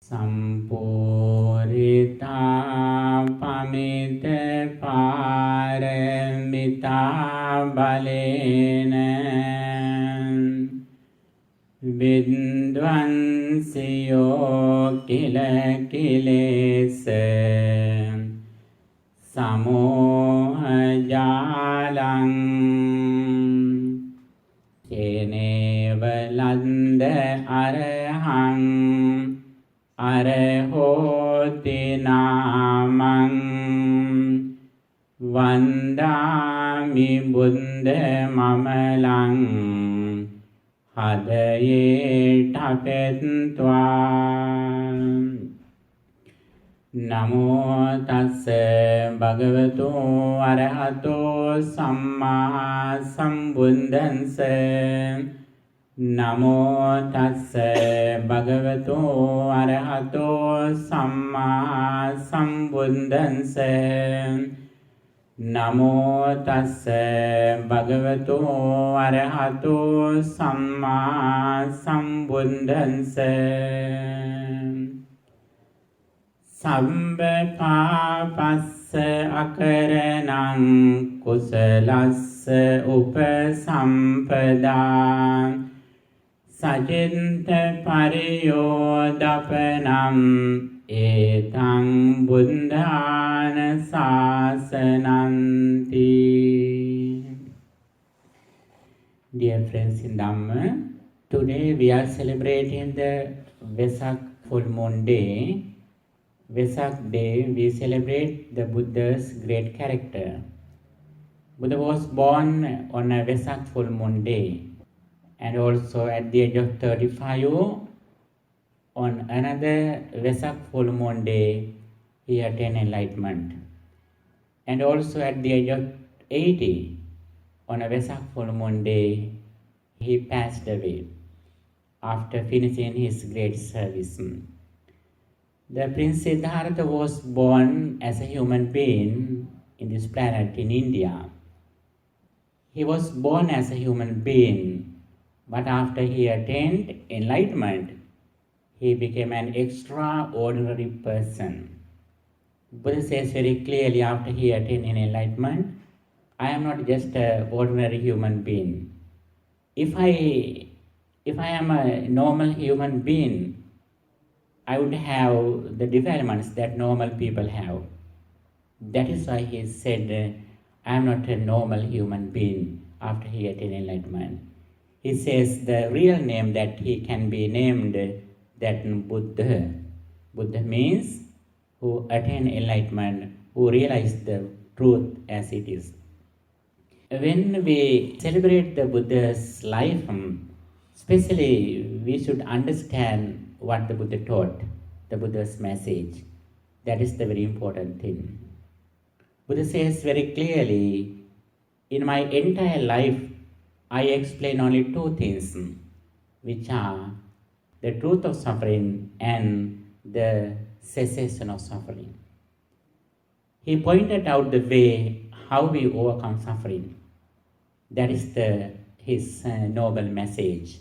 Sampurita pamita paramita balena Vidvansiyo kila kilesa Samohajalang Kenevalanda arahang Arahoti namang Vandami buddha mamalang Hadaye tapetva Namo tassa bhagavato arahato samma sambuddhassa Namo tassa bhagavato arahato samma sambuddhassa Namo tassa bhagavato arahato samma sambuddhassa Sambha papassa akaranang kusalassa upasampada Sajinta pariyodapanam etang buddhana sasananti. Dear friends in Dhamma, today we are celebrating the Vesak full moon day. Vesak day we celebrate the Buddha's great character. Buddha was born on a Vesak full moon day. And also at the age of 35, on another Vesak full moon day, he attained enlightenment. And also at the age of 80, on a Vesak full moon day, he passed away after finishing his great service. The Prince Siddhartha was born as a human being in this planet in India. He was born as a human being. But after he attained enlightenment, he became an extraordinary person. Buddha says very clearly after he attained enlightenment, I am not just an ordinary human being. If I am a normal human being, I would have the developments that normal people have. That is why he said, I am not a normal human being after he attained enlightenment. He says the real name that he can be named that Buddha. Buddha means who attained enlightenment, who realized the truth as it is. When we celebrate the Buddha's life, especially we should understand what the Buddha taught, the Buddha's message. That is the very important thing. Buddha says very clearly, in my entire life, I explain only two things, which are the truth of suffering and the cessation of suffering. He pointed out the way how we overcome suffering. That is his noble message.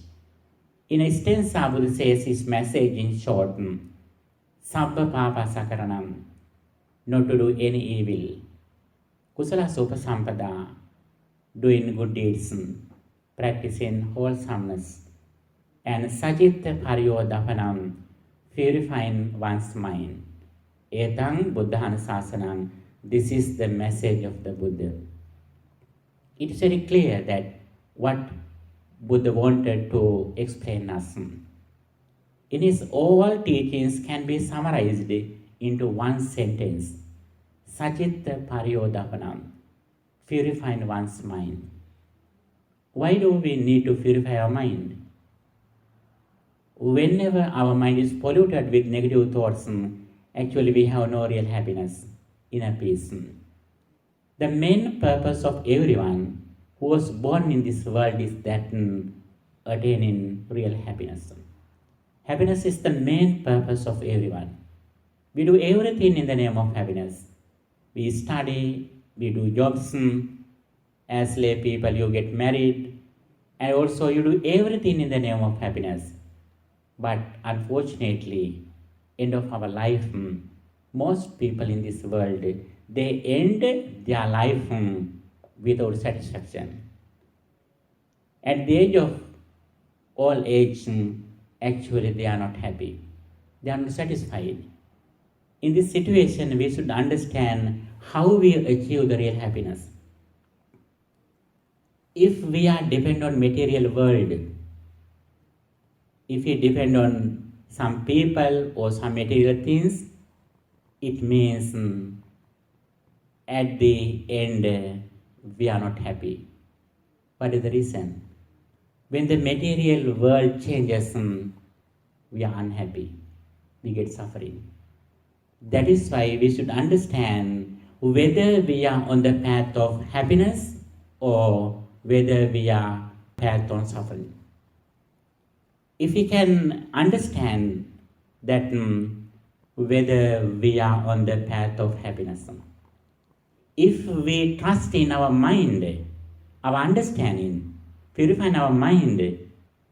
In a stanza, Buddha says his message in short, Sabbha papa sakaranam, not to do any evil. Kusala supasampada, doing good deeds, practicing wholesomeness, and Sajitta Pariyodapanam, purifying one's mind. Etang Buddhana Sasanam, this is the message of the Buddha. It is very clear that what Buddha wanted to explain us. In his all teachings can be summarized into one sentence. Sajitta Pariyodapanam, purifying one's mind. Why do we need to purify our mind? Whenever our mind is polluted with negative thoughts, actually we have no real happiness, inner peace. The main purpose of everyone who was born in this world is that attaining real happiness. Happiness is the main purpose of everyone. We do everything in the name of happiness. We study, we do jobs, as lay people you get married, and also you do everything in the name of happiness. But unfortunately, end of our life, most people in this world, they end their life without satisfaction. At the age of old age, actually they are not happy. They are not satisfied. In this situation, we should understand how we achieve the real happiness. If we are dependent on material world, if we depend on some people or some material things, it means at the end we are not happy. What is the reason? When the material world changes, we are unhappy. We get suffering. That is why we should understand whether we are on the path of happiness or whether we are path on suffering. If we can understand that whether we are on the path of happiness, if we trust in our mind, our understanding, purifying our mind,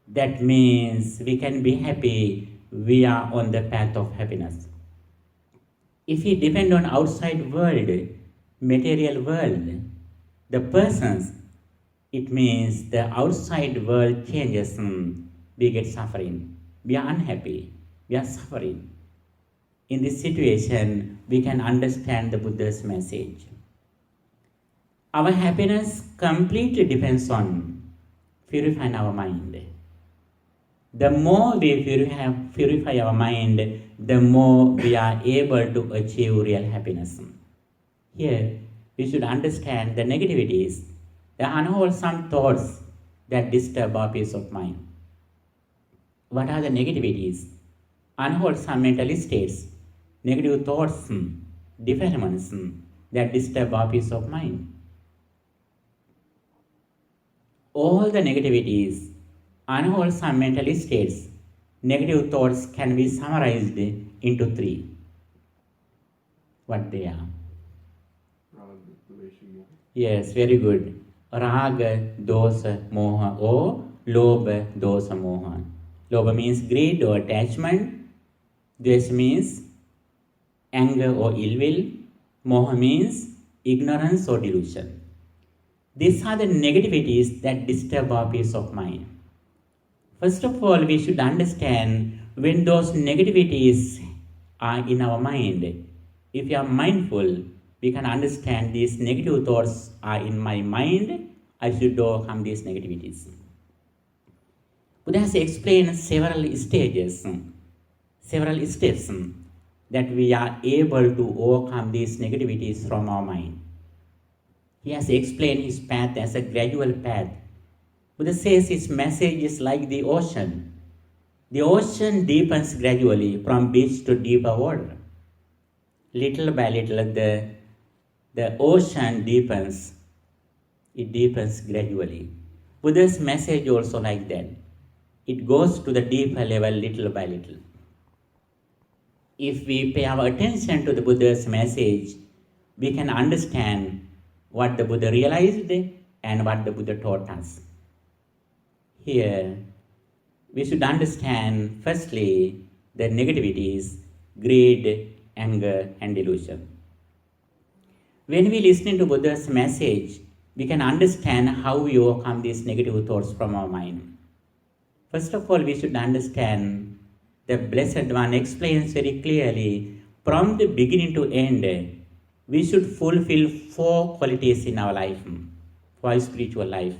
that means we can be happy, we are on the path of happiness. If we depend on outside world, material world, the persons, it means the outside world changes, we get suffering. We are unhappy. We are suffering. In this situation, we can understand the Buddha's message. Our happiness completely depends on purifying our mind. The more we purify our mind, the more we are able to achieve real happiness. Here, we should understand the negativities, the unwholesome thoughts that disturb our peace of mind. What are the negativities? Unwholesome mental states, negative thoughts, defilements that disturb our peace of mind. All the negativities, unwholesome mental states, negative thoughts can be summarized into three. What they are? Yes, very good. Raga, dosa, moha, or lobha, dosa, moha. Lobha means greed or attachment. Dvesa means anger or ill will. Moha means ignorance or delusion. These are the negativities that disturb our peace of mind. First of all, we should understand when those negativities are in our mind. If we are mindful, we can understand these negative thoughts are in my mind, I should overcome these negativities. Buddha has explained several stages, several steps that we are able to overcome these negativities from our mind. He has explained his path as a gradual path. Buddha says his message is like the ocean. The ocean deepens gradually from beach to deeper water. Little by little, the ocean deepens. It deepens gradually. Buddha's message also like that. It goes to the deeper level little by little. If we pay our attention to the Buddha's message, we can understand what the Buddha realized and what the Buddha taught us. Here, we should understand firstly the negativities, greed, anger, and delusion. When we listen to Buddha's message, we can understand how we overcome these negative thoughts from our mind. First of all, we should understand the Blessed One explains very clearly from the beginning to end, we should fulfill 4 qualities in our life, for our spiritual life.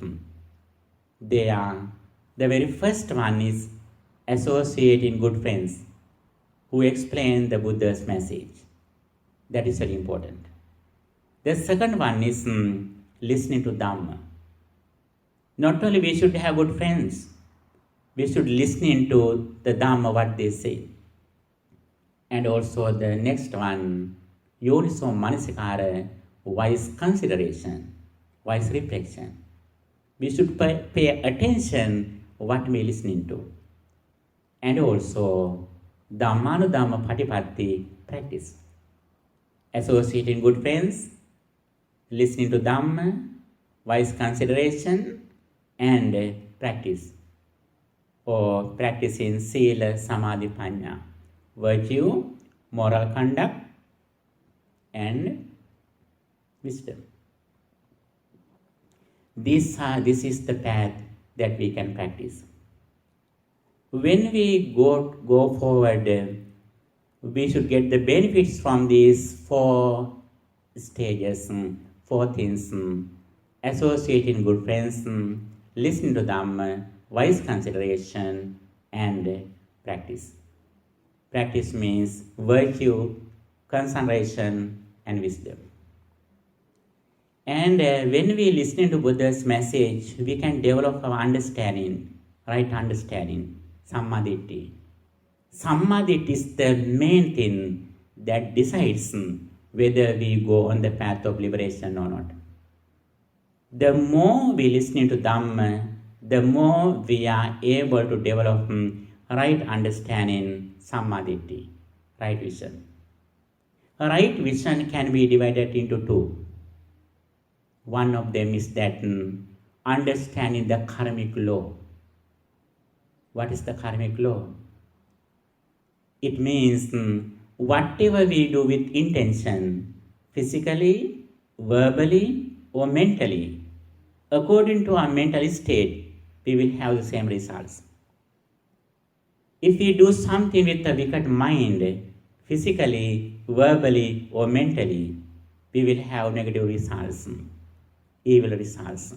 They are, the very first one is associating good friends who explain the Buddha's message. That is very important. The second one is listening to Dhamma. Not only we should have good friends, we should listen to the Dhamma, what they say. And also the next one, Yoniso Manasikara, wise consideration, wise reflection. We should pay attention what we are listening to. And also Dhammanudhamma Patipatti practice. Associating good friends, listening to Dhamma, wise consideration, and practice. Or practicing Sila, Samadhi, Panya. virtue, moral conduct, and wisdom. This is the path that we can practice. When we go forward, we should get the benefits from these 4 stages, 4 things: associating good friends, listening to them, wise consideration, and practice. Practice means virtue, concentration, and wisdom. And when we listen to Buddha's message, we can develop our understanding, right understanding, Sammaditthi. Sammaditthi is the main thing that decides whether we go on the path of liberation or not. The more we listen to Dhamma, the more we are able to develop right understanding, Sammaditthi, right vision. Right vision can be divided into 2. One of them is that understanding the karmic law. What is the karmic law? It means whatever we do with intention, physically, verbally, or mentally, according to our mental state, we will have the same results. If we do something with a wicked mind, physically, verbally, or mentally, we will have negative results, evil results.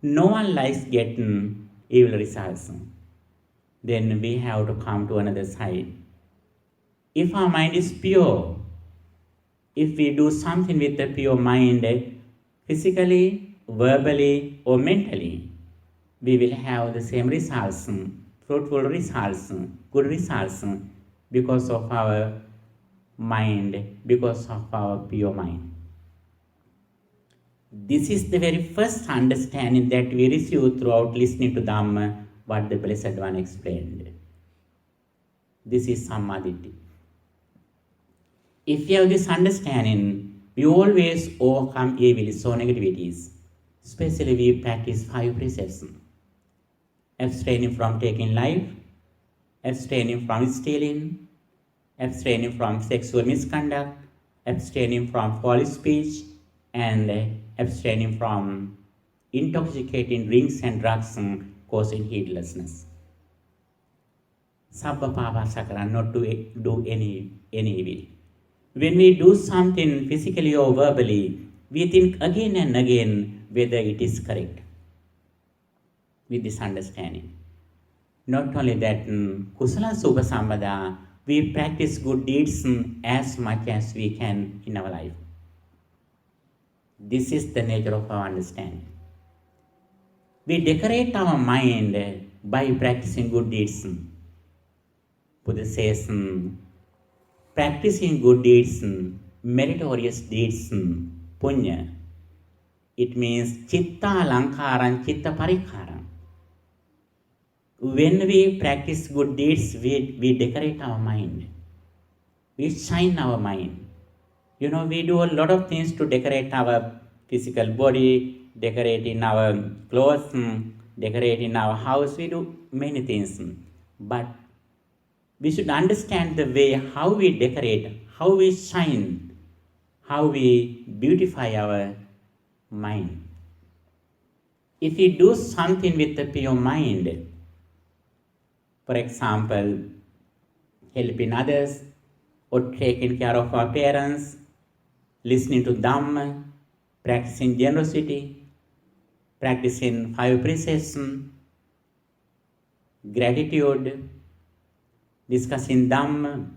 No one likes getting evil results. Then we have to come to another side. If our mind is pure, if we do something with a pure mind, physically, verbally, or mentally, we will have the same results, fruitful results, good results, because of our mind, because of our pure mind. This is the very first understanding that we receive throughout listening to Dhamma, what the Blessed One explained. This is Sammaditthi. If you have this understanding, we always overcome evils or negativities. Especially we practice 5 precepts. Abstaining from taking life, abstaining from stealing, abstaining from sexual misconduct, abstaining from foul speech, and abstaining from intoxicating drinks and drugs causing heedlessness. Sabba papa sakara, not to do any evil. When we do something physically or verbally, we think again and again whether it is correct. With this understanding. Not only that, kusala subha sambada, we practice good deeds as much as we can in our life. This is the nature of our understanding. We decorate our mind by practicing good deeds. Buddha says, practicing good deeds, meritorious deeds, punya. It means chitta lankaram, chitta parikaram. When we practice good deeds, we decorate our mind. We shine our mind. We do a lot of things to decorate our physical body, decorate in our clothes, decorate in our house. We do many things. But we should understand the way how we decorate, how we shine, how we beautify our mind. If we do something with a pure mind, for example, helping others or taking care of our parents, listening to Dhamma, practicing generosity, practicing 5 precepts, gratitude, discussing Dhamma.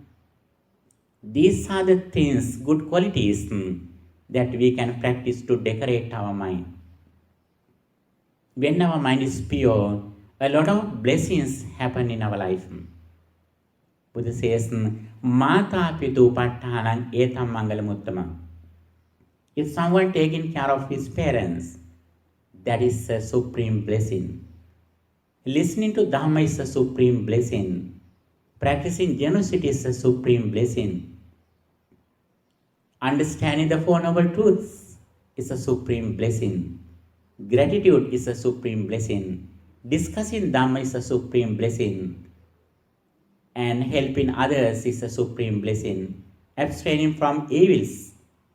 These are the things, good qualities that we can practice to decorate our mind. When our mind is pure, a lot of blessings happen in our life. Buddha says, Mata pitu pattanam etam mangalamuttamam. If someone taking care of his parents, that is a supreme blessing. Listening to Dhamma is a supreme blessing. Practicing generosity is a supreme blessing. Understanding the Four Noble Truths is a supreme blessing. Gratitude is a supreme blessing. Discussing Dhamma is a supreme blessing. and helping others is a supreme blessing. Abstaining from evils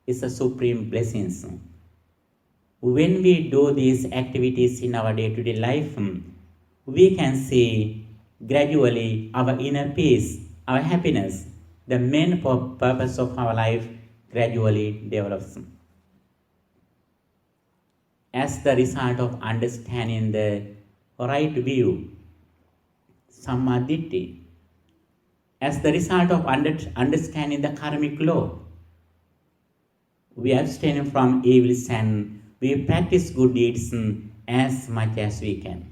is a supreme blessing. When we do these activities in our day-to-day life, we can see gradually our inner peace, our happiness, the main purpose of our life gradually develops. As the result of understanding the right view, Sammaditthi, as the result of understanding the karmic law, we abstain from evils and we practice good deeds as much as we can.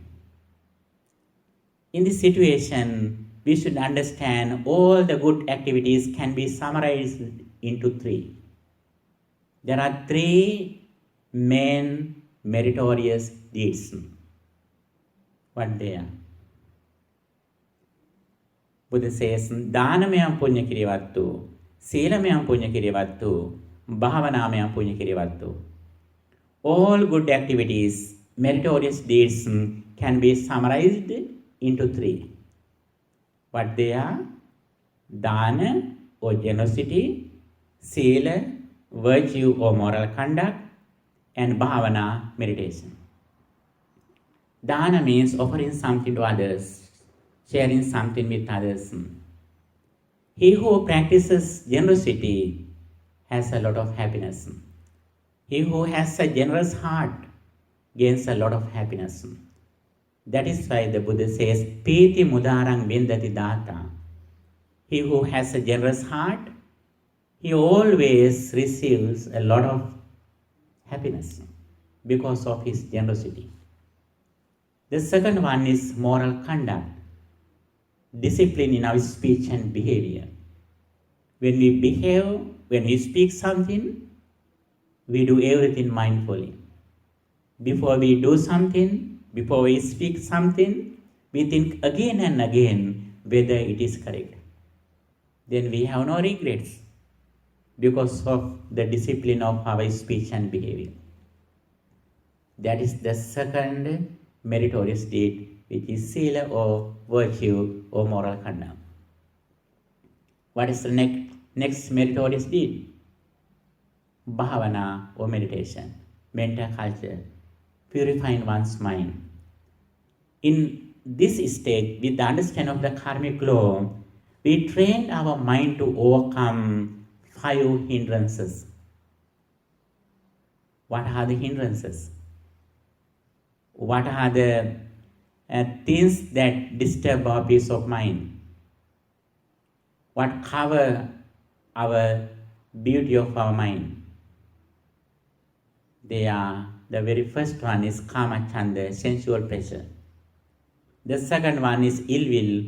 In this situation, we should understand all the good activities can be summarized into three. There are three main meritorious deeds. What they are? Buddha says, Dhanamaya punya kirivattu, Silamaya punya kirivattu, Bhavanamaya punya kirivattu. All good activities, meritorious deeds can be summarized into three. What they are? Dana or generosity, Sila, virtue or moral conduct, and Bhavana, meditation. Dana means offering something to others, sharing something with others. He who practices generosity has a lot of happiness. He who has a generous heart gains a lot of happiness. That is why the Buddha says, Piti mudarang vindati data. He who has a generous heart, he always receives a lot of happiness because of his generosity. The second one is moral conduct, discipline in our speech and behavior. When we behave, when we speak something, we do everything mindfully. Before we do something, before we speak something, we think again and again whether it is correct. Then we have no regrets because of the discipline of our speech and behavior. That is the second meritorious deed, which is sila or virtue or moral conduct. What is the next meritorious deed? Bhavana or meditation, mental culture, purifying one's mind. In this stage, with the understanding of the karmic law, we train our mind to overcome 5 hindrances. What are the hindrances? What are the things that disturb our peace of mind? What cover our beauty of our mind? The very first one is kama chanda, sensual pleasure. The second one is ill will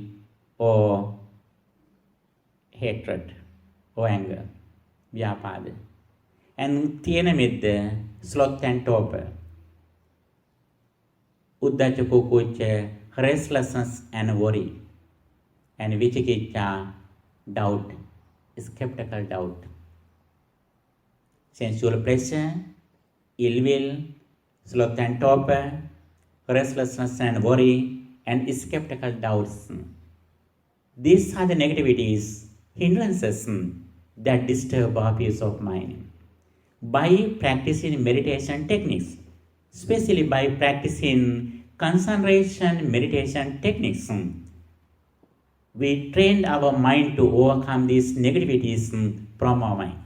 or hatred or anger, vyapada. And thena midda, sloth and torpor. Uddacha kukucha, restlessness and worry. And vichikicca, doubt, skeptical doubt. Sensual pleasure, ill will, sloth and torpor, restlessness and worry, and skeptical doubts. These are the negativities, hindrances that disturb our peace of mind. By practicing meditation techniques, especially by practicing concentration meditation techniques, we trained our mind to overcome these negativities from our mind.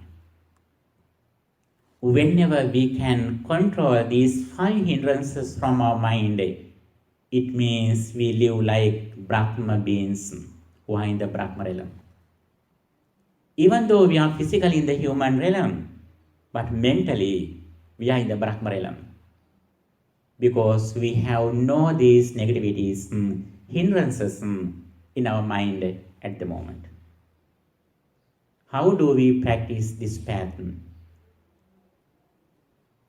Whenever we can control these 5 hindrances from our mind, it means we live like Brahma beings who are in the Brahma realm. Even though we are physically in the human realm, but mentally we are in the Brahma realm. Because we have no these negativities, hindrances in our mind at the moment. How do we practice this path?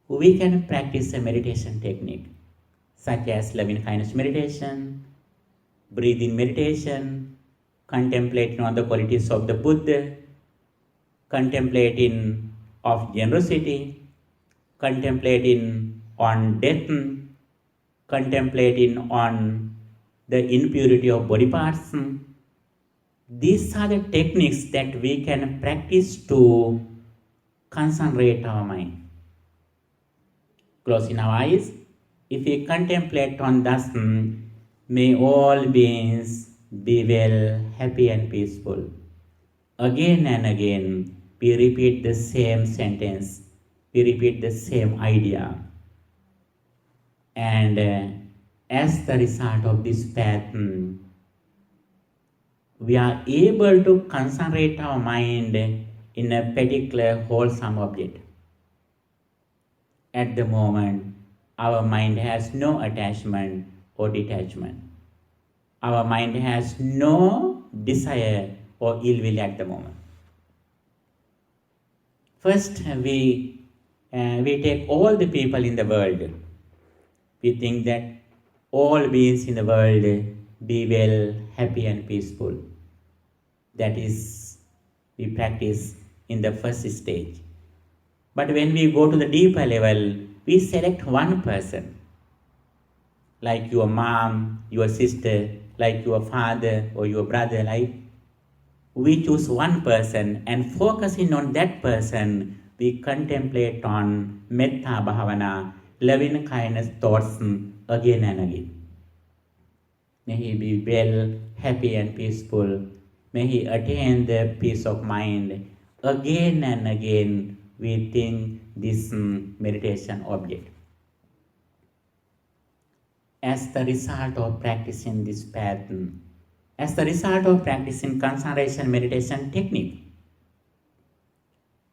We can practice a meditation technique such as loving kindness meditation, breathing meditation, contemplating on the qualities of the Buddha, contemplating of generosity, contemplating on death, contemplating on the impurity of body parts, These are the techniques that we can practice to concentrate our mind. Closing our eyes, if we contemplate on thus, may all beings be well, happy and peaceful. Again and again, we repeat the same sentence, we repeat the same idea. And as the result of this path, we are able to concentrate our mind in a particular wholesome object. At the moment, our mind has no attachment or detachment. Our mind has no desire or ill will at the moment. First, we take all the people in the world. We think that all beings in the world be well, happy and peaceful. That is, we practice in the first stage. But when we go to the deeper level, we select one person, like your mom, your sister, like your father or your brother, like we choose one person and focusing on that person, we contemplate on metta bhavana, loving kindness thoughts again and again. May he be well, happy and peaceful. May he attain the peace of mind. Again and again, we think this meditation object. As the result of practicing this pattern, as the result of practicing concentration meditation technique,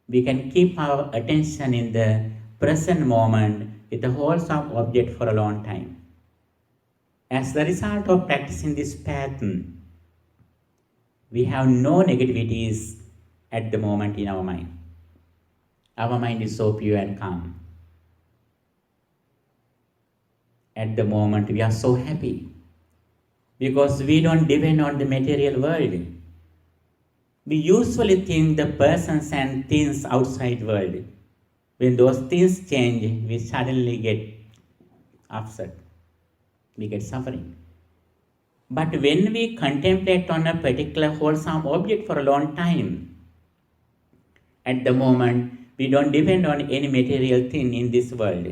we can keep our attention in the present moment with the wholesome object for a long time. As the result of practicing this pattern, we have no negativities at the moment in our mind. Our mind is so pure and calm. At the moment, we are so happy because we don't depend on the material world. We usually think the persons and things outside world. When those things change, we suddenly get upset. We get suffering. But when we contemplate on a particular wholesome object for a long time, at the moment, we don't depend on any material thing in this world.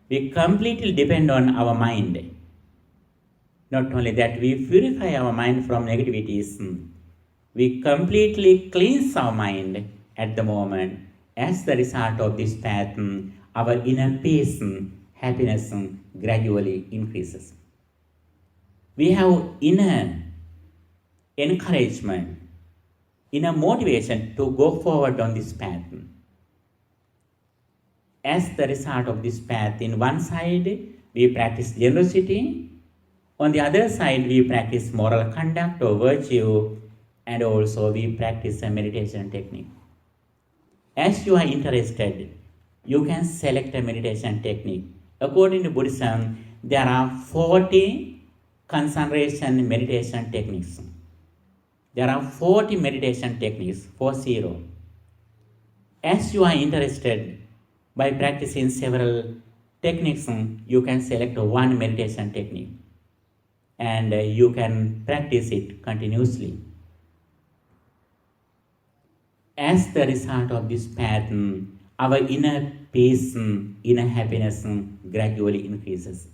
We completely depend on our mind. Not only that, we purify our mind from negativities. We completely cleanse our mind at the moment. As the result of this path, our inner peace, happiness gradually increases. We have inner encouragement, inner motivation to go forward on this path. As the result of this path, in one side, we practice generosity. On the other side, we practice moral conduct or virtue, and also we practice a meditation technique. As you are interested, you can select a meditation technique. According to Buddhism, there are 40 concentration meditation techniques. There are 40 meditation techniques, 40. As you are interested, by practicing several techniques, you can select one meditation technique and you can practice it continuously. As the result of this path, our inner peace, inner happiness gradually increases.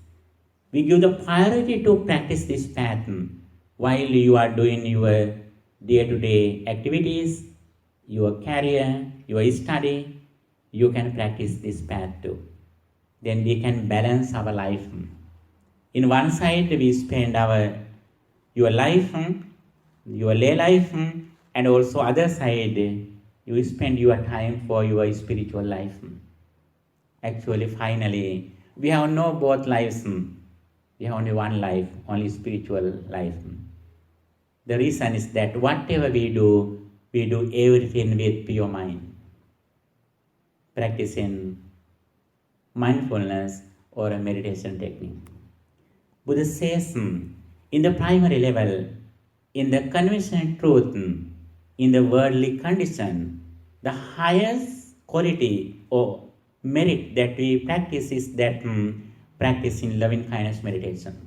We give the priority to practice this path while you are doing your day-to-day activities, your career, your study. You can practice this path too. Then we can balance our life. In one side, we spend your life, your lay life, and also other side, you spend your time for your spiritual life. Actually, finally, we have no both lives. We have only one life, only spiritual life. The reason is that whatever we do everything with pure mind. Practicing mindfulness or a meditation technique. Buddha says, in the primary level, in the conventional truth, in the worldly condition, the highest quality or merit that we practice is that practicing loving kindness meditation.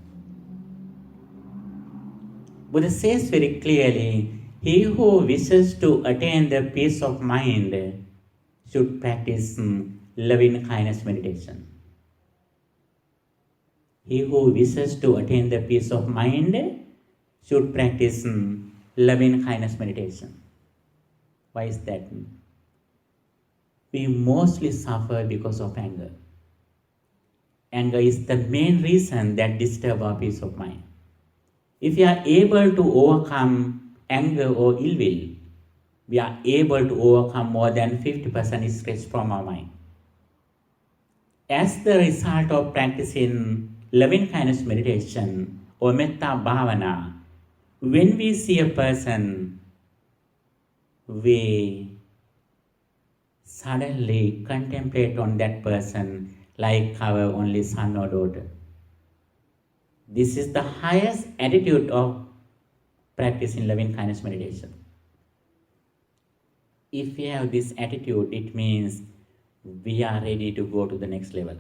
Buddha says very clearly, He who wishes to attain the peace of mind should practice loving kindness meditation. He who wishes to attain the peace of mind should practice loving kindness meditation. Why is that? We mostly suffer because of anger. Anger is the main reason that disturbs our peace of mind. If we are able to overcome anger or ill will, we are able to overcome more than 50% stress from our mind. As the result of practicing loving kindness meditation or metta bhavana, when we see a person, we suddenly contemplate on that person like our only son or daughter. This is the highest attitude of practicing loving kindness meditation. If we have this attitude, it means we are ready to go to the next level.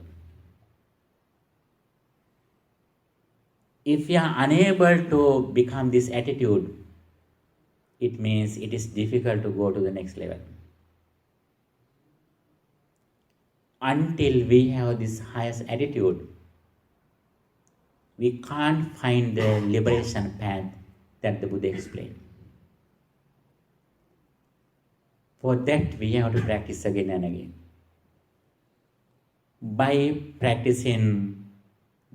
If we are unable to become this attitude, it means it is difficult to go to the next level. Until we have this highest attitude, we can't find the liberation path that the Buddha explained. For that, we have to practice again and again. By practicing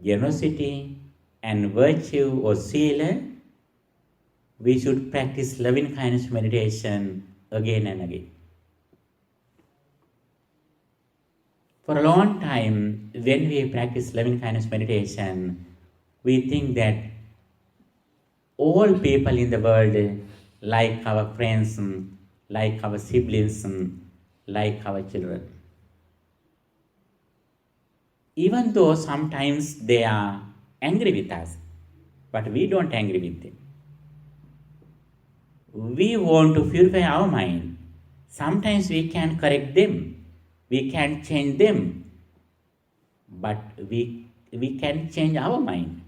generosity and virtue or sila, we should practice loving kindness meditation again and again. For a long time, when we practice loving kindness meditation, we think that all people in the world, like our friends, like our siblings, like our children. Even though sometimes they are angry with us, but we don't angry with them. We want to purify our mind. Sometimes we can correct them, we can change them, but we can change our mind.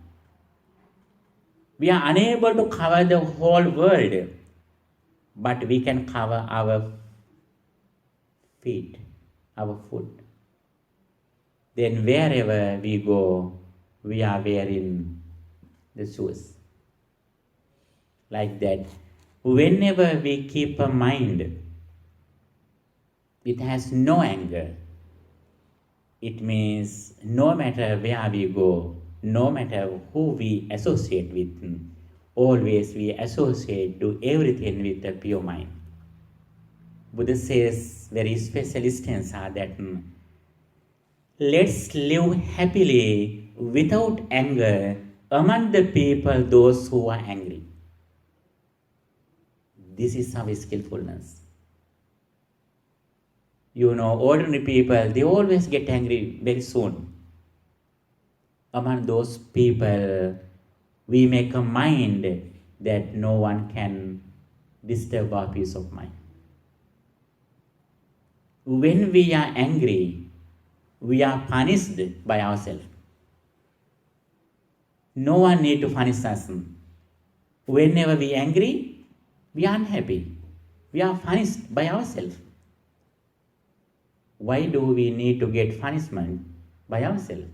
We are unable to cover the whole world, but we can cover our feet, our foot. Then wherever we go, we are wearing the shoes. Like that, whenever we keep a mind, it has no anger. It means no matter where we go, no matter who we associate with, always we associate to everything with a pure mind. Buddha says very special instances are that let's live happily without anger among the people, those who are angry. This is our skillfulness. You know, ordinary people, they always get angry very soon. Among those people, we make a mind that no one can disturb our peace of mind. When we are angry, we are punished by ourselves. No one need to punish us. Whenever we are angry, we are unhappy. We are punished by ourselves. Why do we need to get punishment by ourselves?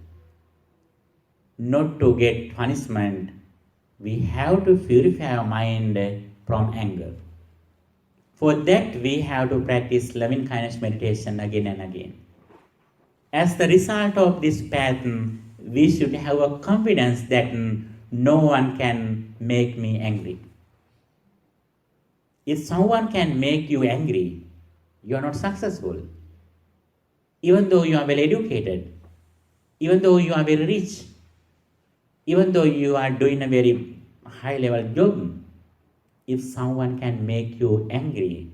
Not to get punishment, we have to purify our mind from anger. For that, we have to practice loving kindness meditation again and again. As the result of this path, we should have a confidence that no one can make me angry. If someone can make you angry, you are not successful. Even though you are well educated, even though you are very rich, even though you are doing a very high level job, if someone can make you angry,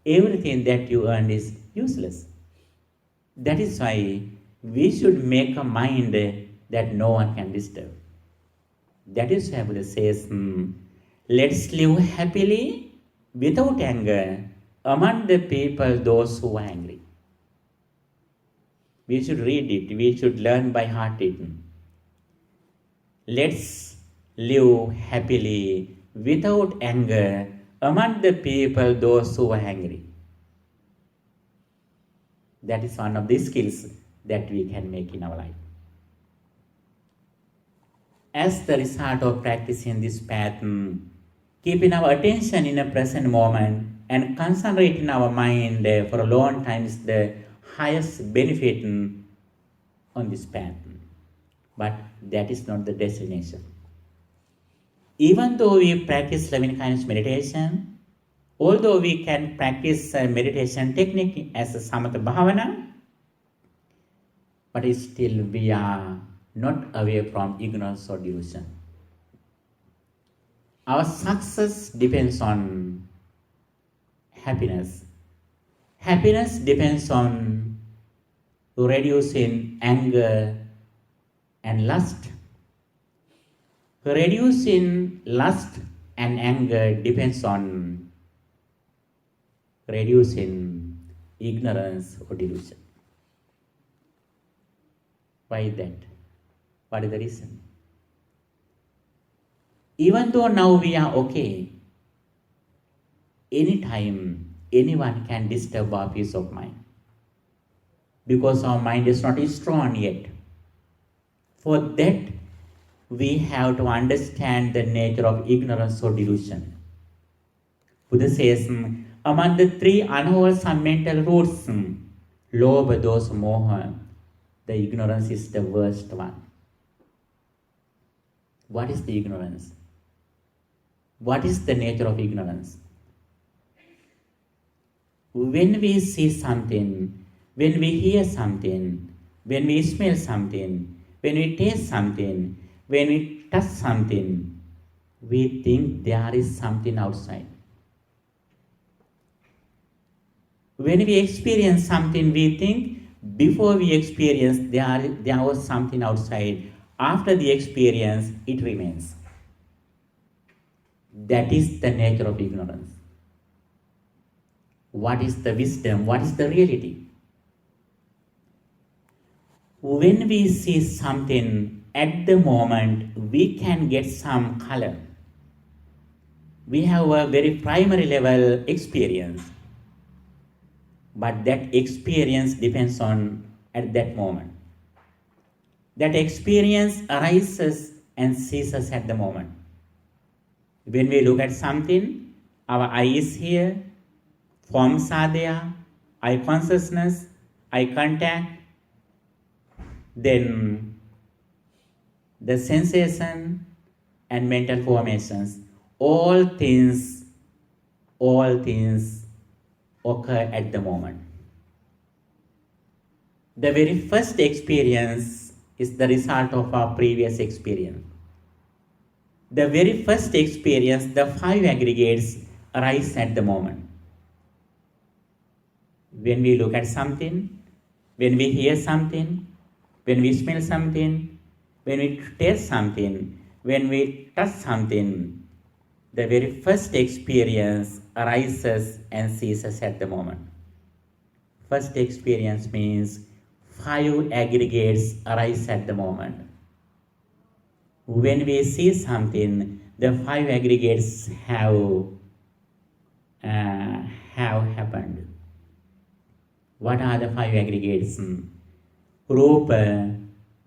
everything that you earn is useless. That is why we should make a mind that no one can disturb. That is why Buddha says, let's live happily without anger among the people, those who are angry. We should read it, we should learn by heart it. Let's live happily without anger among the people those who were hungry. That is one of the skills that we can make in our life. As the result of practicing this path, keeping our attention in a present moment and concentrating our mind for a long time is the highest benefit on this path. But that is not the destination. Even though we practice loving kindness meditation, although we can practice meditation technique as a samatha bhavana, but still we are not away from ignorance or delusion. Our success depends on happiness. Happiness depends on reducing anger and lust. Reducing lust and anger depends on reducing ignorance or delusion. Why is that? What is the reason? Even though now we are okay, anytime anyone can disturb our peace of mind because our mind is not strong yet. For that, we have to understand the nature of ignorance or delusion. Buddha says, among the three unwholesome mental roots, lobha, dosa, moha, the ignorance is the worst one. What is the ignorance? What is the nature of ignorance? When we see something, when we hear something, when we smell something, when we taste something, when we touch something, we think there is something outside. When we experience something, we think before we experience there was something outside. After the experience, it remains. That is the nature of ignorance. What is the wisdom? What is the reality? When we see something at the moment, we can get some color. We have a very primary level experience. But that experience depends on at that moment. That experience arises and ceases at the moment. When we look at something, our eye is here, forms are there, eye consciousness, eye contact, then the sensation and mental formations, all things occur at the moment. The very first experience is the result of our previous experience. The very first experience, the 5 aggregates arise at the moment. When we look at something, when we hear something, when we smell something, when we taste something, when we touch something, the very first experience arises and ceases at the moment. First experience means 5 aggregates arise at the moment. When we see something, the 5 aggregates have happened. What are the 5 aggregates? Rupa,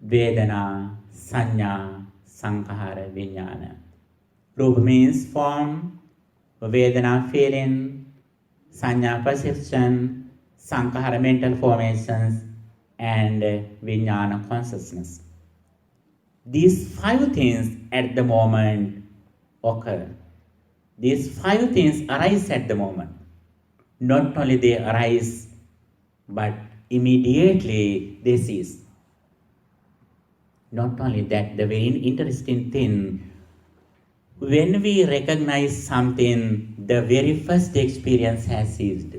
Vedana, Sanya, Sankhara, Vijnana. Rupa means form, Vedana feeling, Sanya perception, Sankhara mental formations, and Vijnana consciousness. These 5 things at the moment occur. These 5 things arise at the moment. Not only they arise, but immediately they cease. Not only that, the very interesting thing, when we recognize something, the very first experience has ceased.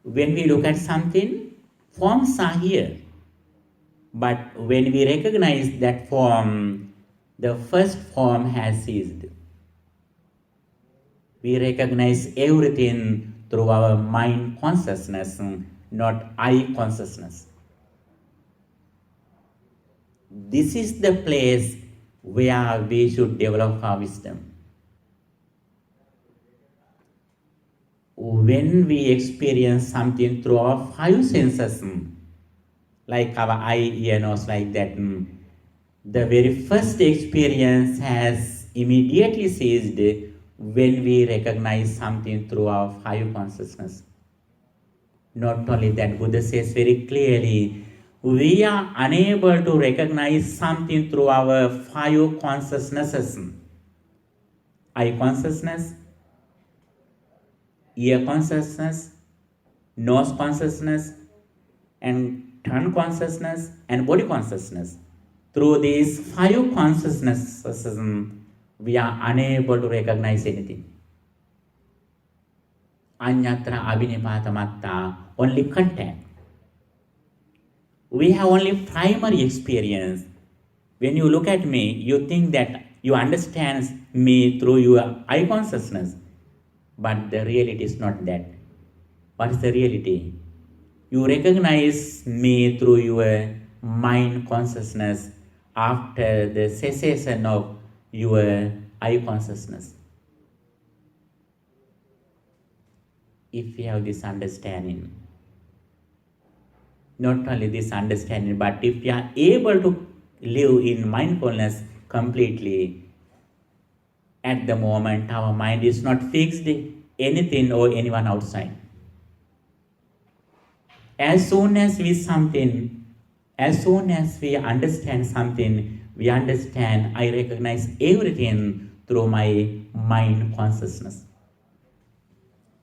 When we look at something, forms are here. But when we recognize that form, the first form has ceased. We recognize everything through our mind consciousness, not eye consciousness. This is the place where we should develop our wisdom. when we experience something through our five senses, like our eye, ear, nose, like that, the very first experience has immediately ceased when we recognize something through our five consciousness. Not only that, Buddha says very clearly, we are unable to recognize something through our five consciousnesses. Eye consciousness, ear consciousness, nose consciousness, and tongue consciousness, and body consciousness. Through these five consciousnesses, we are unable to recognize anything. Anyatra abhinipatamatta, only contact. We have only primary experience. When you look at me, you think that you understand me through your eye consciousness. But the reality is not that. What is the reality? You recognize me through your mind consciousness after the cessation of your eye consciousness. If you have this understanding, not only this understanding, but if you are able to live in mindfulness completely, at the moment our mind is not fixed anything or anyone outside. As soon as we understand something, we understand, I recognize everything through my mind consciousness.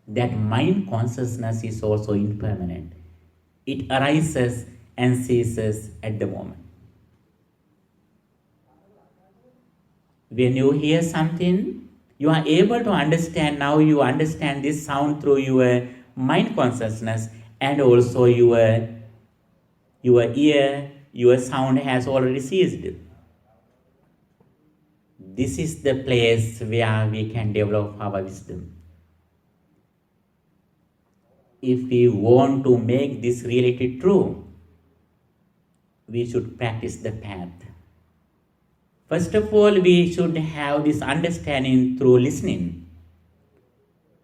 That mind consciousness is also impermanent. It arises and ceases at the moment. When you hear something, you are able to understand, now you understand this sound through your mind consciousness, and also your ear, your sound has already ceased. This is the place where we can develop our wisdom. If we want to make this reality true, we should practice the path. First of all, we should have this understanding through listening.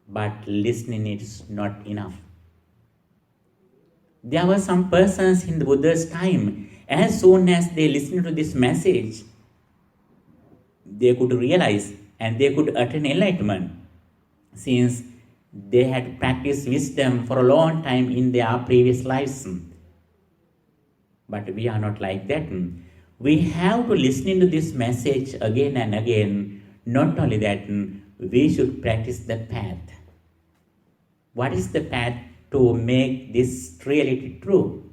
But listening is not enough. There were some persons in the Buddha's time, as soon as they listened to this message, they could realize and they could attain enlightenment, since they had practiced wisdom for a long time in their previous lives. But we are not like that. We have to listen to this message again and again. Not only that, we should practice the path. What is the path to make this reality true?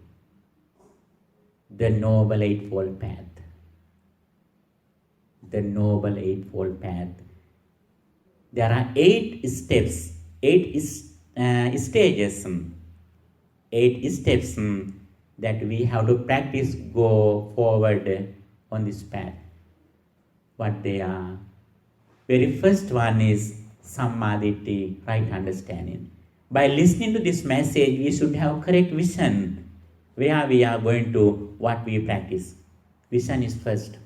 The Noble Eightfold Path. The Noble Eightfold Path. There are 8 steps, 8 stages, 8 steps that we have to practice, go forward on this path. What they are? Very first one is Sammaditi, right understanding. By listening to this message, we should have correct vision. Where we are going to, what we practice. Vision is first.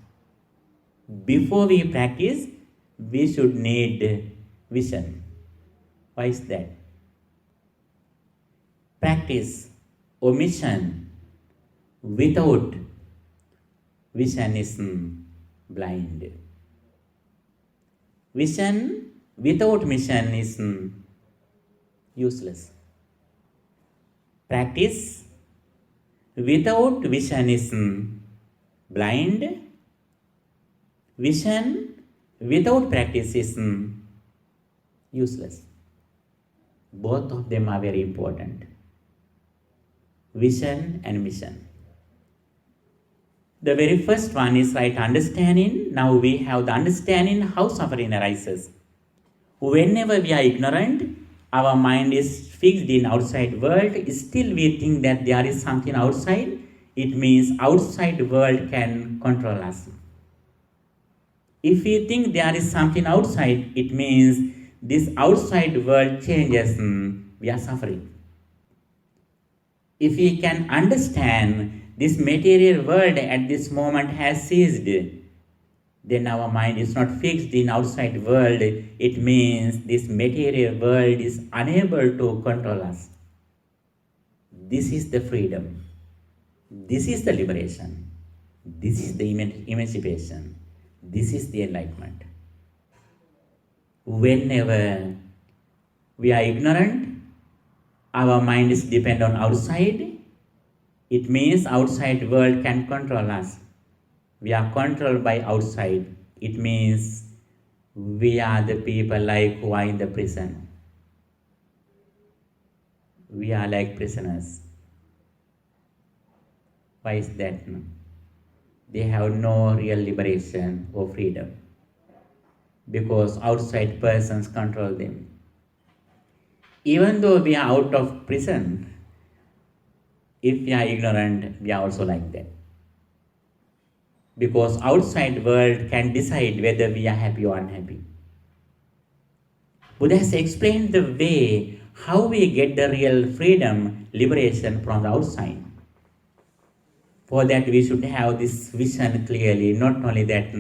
Before we practice, we should need vision. Why is that? Practice or mission without vision is blind. Vision without mission is useless. Practice without vision is blind. Vision without practice is useless. Both of them are very important. Vision and mission. The very first one is right understanding. Now we have the understanding how suffering arises. Whenever we are ignorant, our mind is fixed in outside world. Still we think that there is something outside. It means outside world can control us. If we think there is something outside, it means this outside world changes. We are suffering. If we can understand this material world at this moment has ceased, then our mind is not fixed in outside world. It means this material world is unable to control us. This is the freedom. This is the liberation. This is the emancipation. This is the enlightenment. Whenever we are ignorant, our mind is dependent on outside. It means outside world can control us. We are controlled by outside. It means we are the people like who are in the prison. We are like prisoners. Why is that? They have no real liberation or freedom because outside persons control them. Even though we are out of prison, if we are ignorant, we are also like that. Because outside world can decide whether we are happy or unhappy. Buddha has explained the way how we get the real freedom, liberation from the outside. For that we should have this vision clearly. Not only that,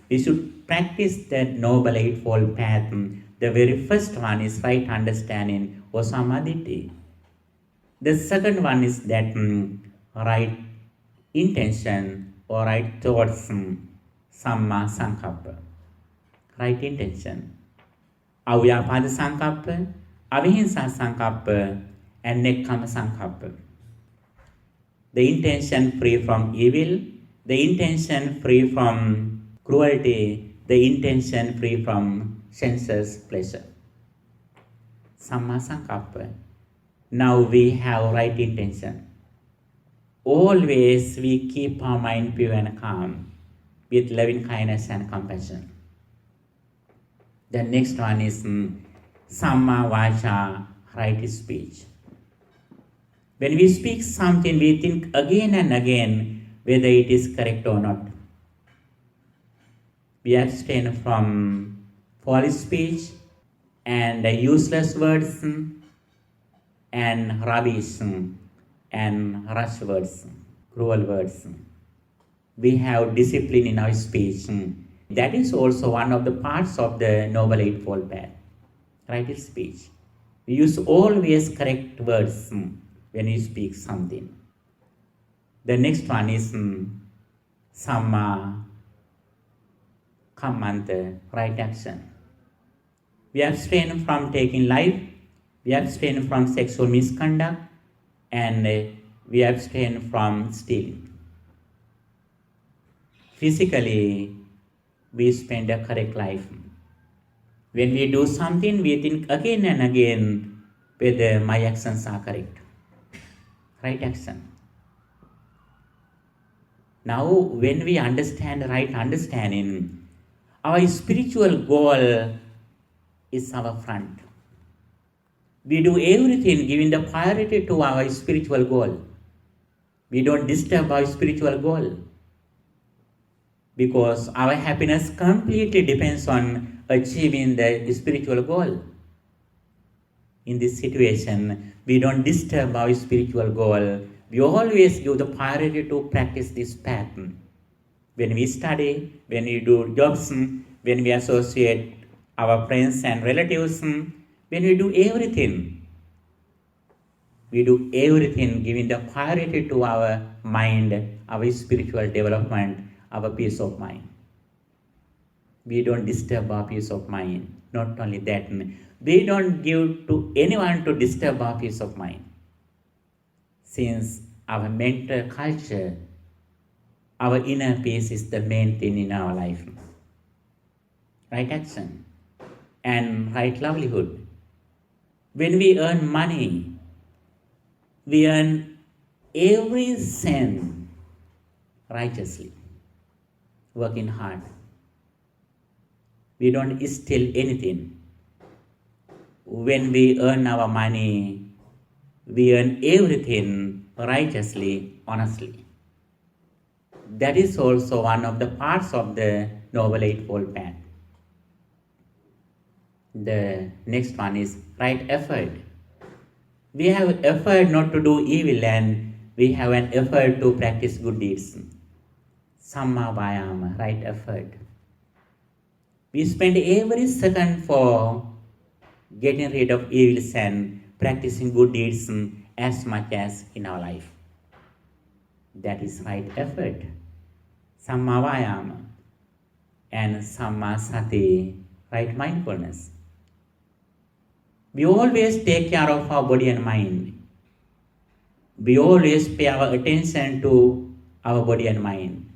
we should practice that noble eightfold path. The very first one is right understanding or samadhi. The second one is that right intention or right thoughts, samma sankappa. Right intention. Avyapada sankappa, avihinsa sankappa, and nekkhamma sankappa. The intention free from evil, the intention free from cruelty, the intention free from sensuous pleasure. Samma sankappa. Now we have right intention. Always we keep our mind pure and calm with loving kindness and compassion. The next one is samma vacha, right speech. When we speak something, we think again and again whether it is correct or not. We abstain from foolish speech and useless words and rubbish and rash words, cruel words. We have discipline in our speech. That is also one of the parts of the Noble Eightfold Path. Right speech. We use always correct words when you speak something. The next one is samma kammanta, right action. We abstain from taking life, we abstain from sexual misconduct, and we abstain from stealing. Physically, we spend a correct life. When we do something, we think again and again whether my actions are correct. Right action. Now, when we understand right understanding, our spiritual goal is our front. We do everything giving the priority to our spiritual goal. We don't disturb our spiritual goal because our happiness completely depends on achieving the spiritual goal. In this situation, we don't disturb our spiritual goal. We always give the priority to practice this path. When we study, when we do jobs, when we associate our friends and relatives, when we do everything giving the priority to our mind, our spiritual development, our peace of mind. We don't disturb our peace of mind. Not only that, we don't give to anyone to disturb our peace of mind. Since our mental culture, our inner peace is the main thing in our life. Right action and right livelihood. When we earn money, we earn every cent righteously, working hard. We don't steal anything. When we earn our money, we earn everything righteously, honestly. That is also one of the parts of the Noble Eightfold Path. The next one is right effort. We have effort not to do evil and we have an effort to practice good deeds. Samma vayama, right effort. We spend every second for getting rid of evils and practicing good deeds as much as in our life. That is right effort. Samma vayama and samma sati, right mindfulness. We always take care of our body and mind. We always pay our attention to our body and mind.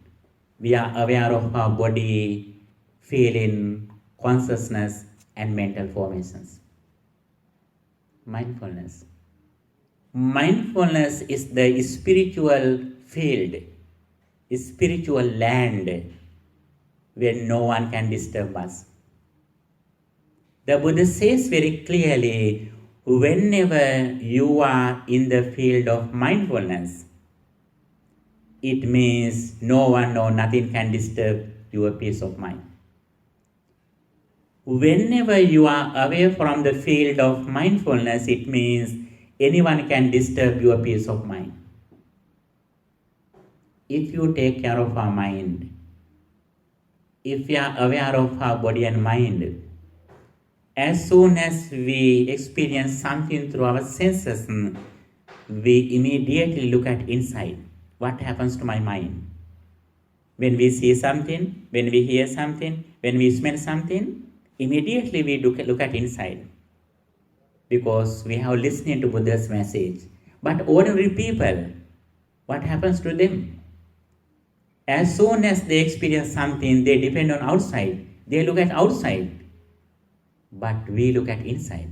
We are aware of our body, feeling, consciousness, and mental formations. Mindfulness. Mindfulness is the spiritual field, spiritual land where no one can disturb us. The Buddha says very clearly, whenever you are in the field of mindfulness, it means no one or nothing can disturb your peace of mind. Whenever you are away from the field of mindfulness, it means anyone can disturb your peace of mind. If you take care of our mind, if we are aware of our body and mind, as soon as we experience something through our senses, we immediately look at inside. What happens to my mind? When we see something, when we hear something, when we smell something, immediately we look at inside. Because we have listened to Buddha's message. But ordinary people, what happens to them? As soon as they experience something, they depend on outside. They look at outside. But we look at inside.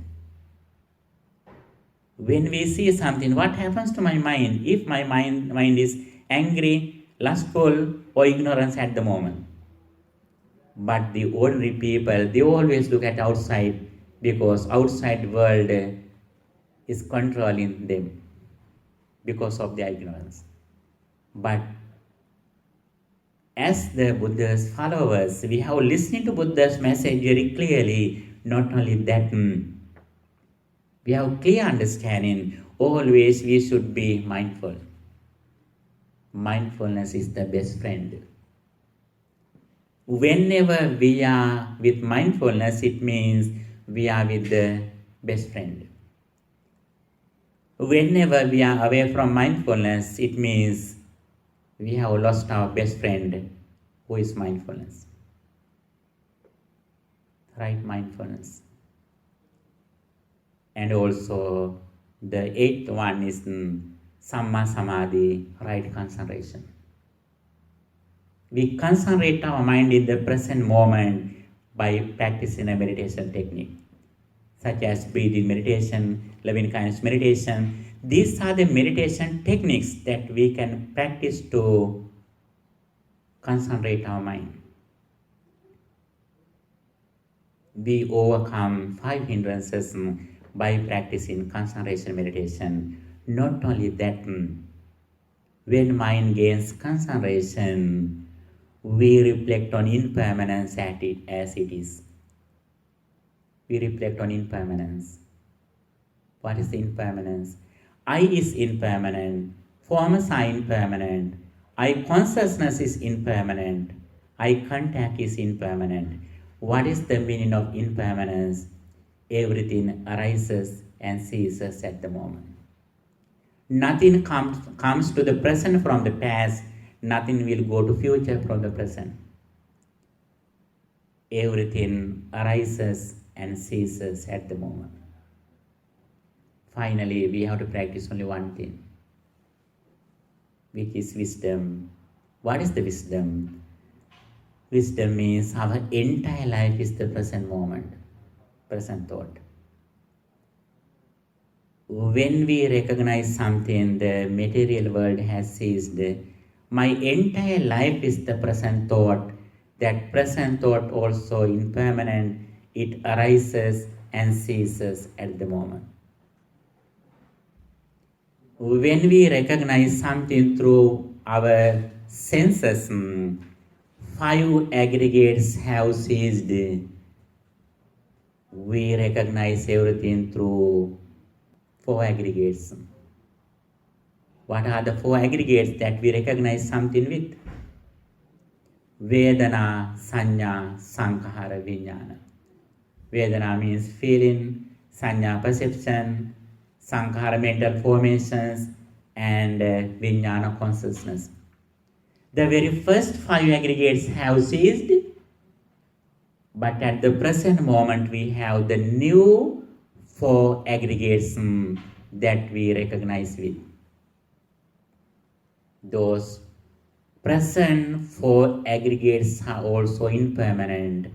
When we see something, what happens to my mind? If my mind is angry, lustful, or ignorance at the moment. But the ordinary people, they always look at outside because outside world is controlling them because of their ignorance. But as the Buddha's followers, we have listened to Buddha's message very clearly. Not only that, we have clear understanding. Always we should be mindful. Mindfulness is the best friend. Whenever we are with mindfulness, it means we are with the best friend. Whenever we are away from mindfulness, it means we have lost our best friend, who is mindfulness. Right mindfulness. And also the eighth one is Samma Samadhi, right concentration. We concentrate our mind in the present moment by practicing a meditation technique, such as breathing meditation, loving kindness meditation. These are the meditation techniques that we can practice to concentrate our mind. We overcome 5 hindrances by practicing concentration meditation. Not only that, when mind gains concentration, we reflect on impermanence as it is. We reflect on impermanence. What is the impermanence? I is impermanent. Forms are impermanent. I consciousness is impermanent. I contact is impermanent. What is the meaning of impermanence? Everything arises and ceases at the moment. Nothing comes to the present from the past. Nothing will go to future from the present. Everything arises and ceases at the moment. Finally, we have to practice only one thing, which is wisdom. What is the wisdom? Wisdom means our entire life is the present moment, present thought. When we recognize something, the material world has ceased. My entire life is the present thought. That present thought also impermanent. It arises and ceases at the moment. When we recognize something through our senses, 5 aggregates have ceased. We recognize everything through 4 aggregates. What are the 4 aggregates that we recognize something with? Vedana, Sanya, Sankhara, Vijnana. Vedana means feeling, Sanya perception, Sankhara mental formations, and Vijnana consciousness. The very first 5 aggregates have ceased, but at the present moment we have the new 4 aggregates that we recognize with. Those present 4 aggregates are also impermanent.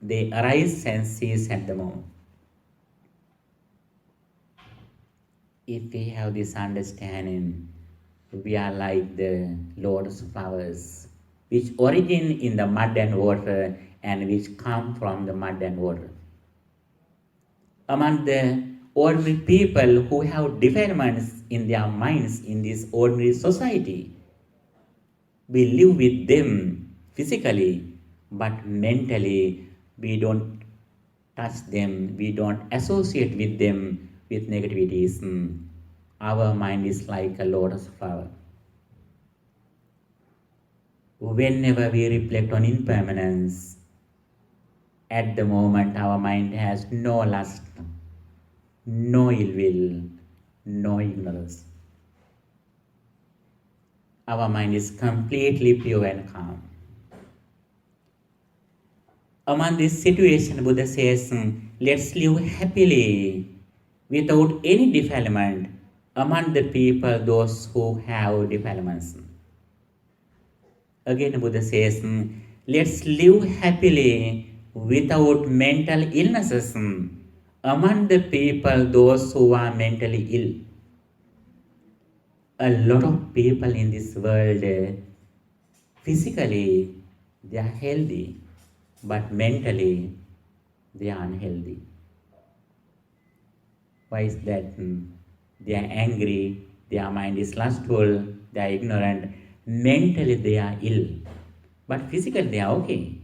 They arise and cease at the moment. If we have this understanding, we are like the lotus flowers, which origin in the mud and water and which come from the mud and water. Among the ordinary people who have defilements in their minds in this ordinary society, we live with them physically, but mentally we don't touch them, we don't associate with them with negativities. Our mind is like a lotus flower. Whenever we reflect on impermanence, at the moment our mind has no lust, no ill will, no ignorance. Our mind is completely pure and calm. Among this situation, Buddha says, let's live happily without any defilement among the people, those who have defilements. Again, Buddha says, let's live happily without mental illnesses among the people, those who are mentally ill. A lot of people in this world, physically, they are healthy, but mentally, they are unhealthy. Why is that? They are angry, their mind is lustful, they are ignorant. Mentally, they are ill, but physically, they are okay.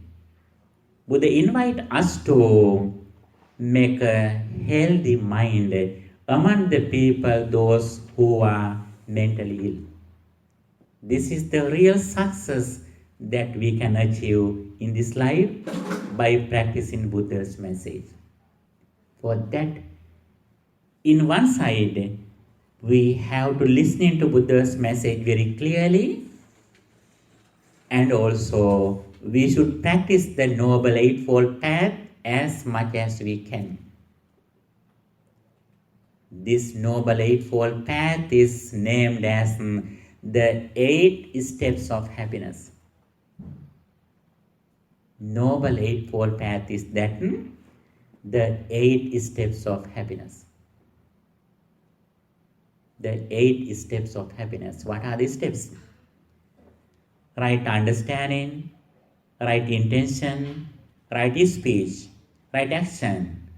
Buddha invite us to make a healthy mind among the people, those who are mentally ill. This is the real success that we can achieve in this life by practicing Buddha's message. For that, in one side, we have to listen to Buddha's message very clearly, and also we should practice the Noble Eightfold Path as much as we can. This Noble Eightfold Path is named as the 8 steps of happiness. Noble Eightfold Path is that the 8 steps of happiness. The 8 steps of happiness. What are the steps? Right understanding, right intention, right speech, right action,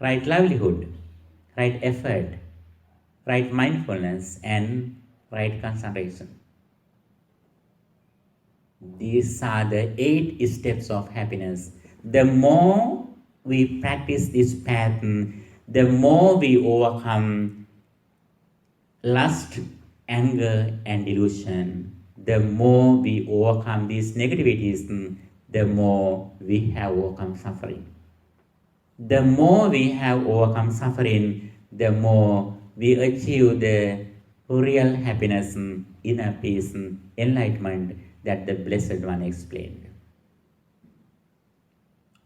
right livelihood, right effort, right mindfulness, and right concentration. These are the 8 steps of happiness. The more we practice this path, the more we overcome lust, anger, and delusion. The more we overcome these negativities, the more we have overcome suffering. The more we have overcome suffering, the more we achieve the real happiness, inner peace, enlightenment that the Blessed One explained.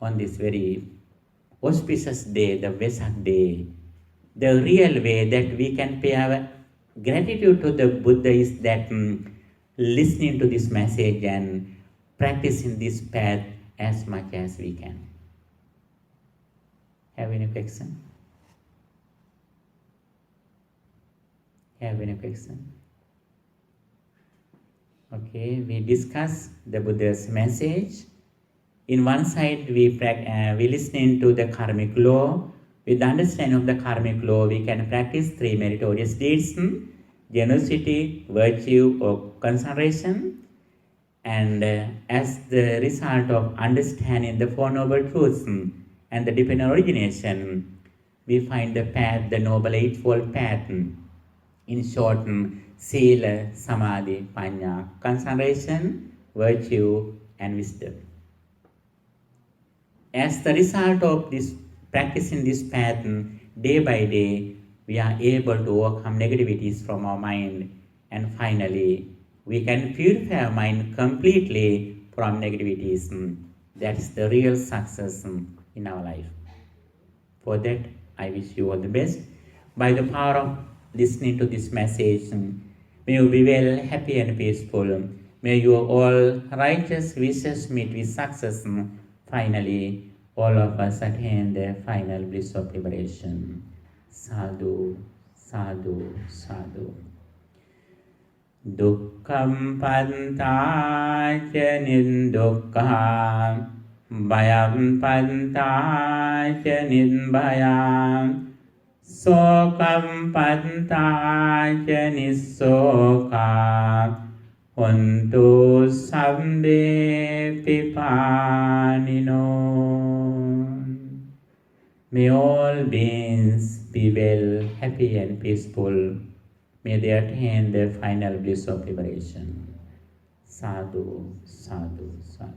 On this very auspicious day, the Vesak day, the real way that we can pay our gratitude to the Buddha is that listening to this message and practicing this path as much as we can. Have any question? Have any question? Okay, we discuss the Buddha's message. In one side, we listening to the karmic law. With the understanding of the karmic law, we can practice 3 meritorious deeds: generosity, virtue, or concentration. And as the result of understanding the 4 noble truths and the dependent origination, we find the path, the Noble Eightfold Path. In short, Sila, Samadhi, Panya, concentration, virtue, and wisdom. As the result of this practicing this path, day by day, we are able to overcome negativities from our mind, and finally, we can purify our mind completely from negativities. That is the real success in our life. For that, I wish you all the best. By the power of listening to this message, may you be well, happy and peaceful. May your all righteous wishes meet with success. Finally, all of us attain the final bliss of liberation. Sadhu, sadhu, sadhu. Dukkam pantaca nindukkham, bhayam pantaca nindbhayam, sokam pantaca nissokam, hontu sabbe pipanino. May all beings be well, happy and peaceful. May they attain the final bliss of liberation. Sadhu, sadhu, sadhu.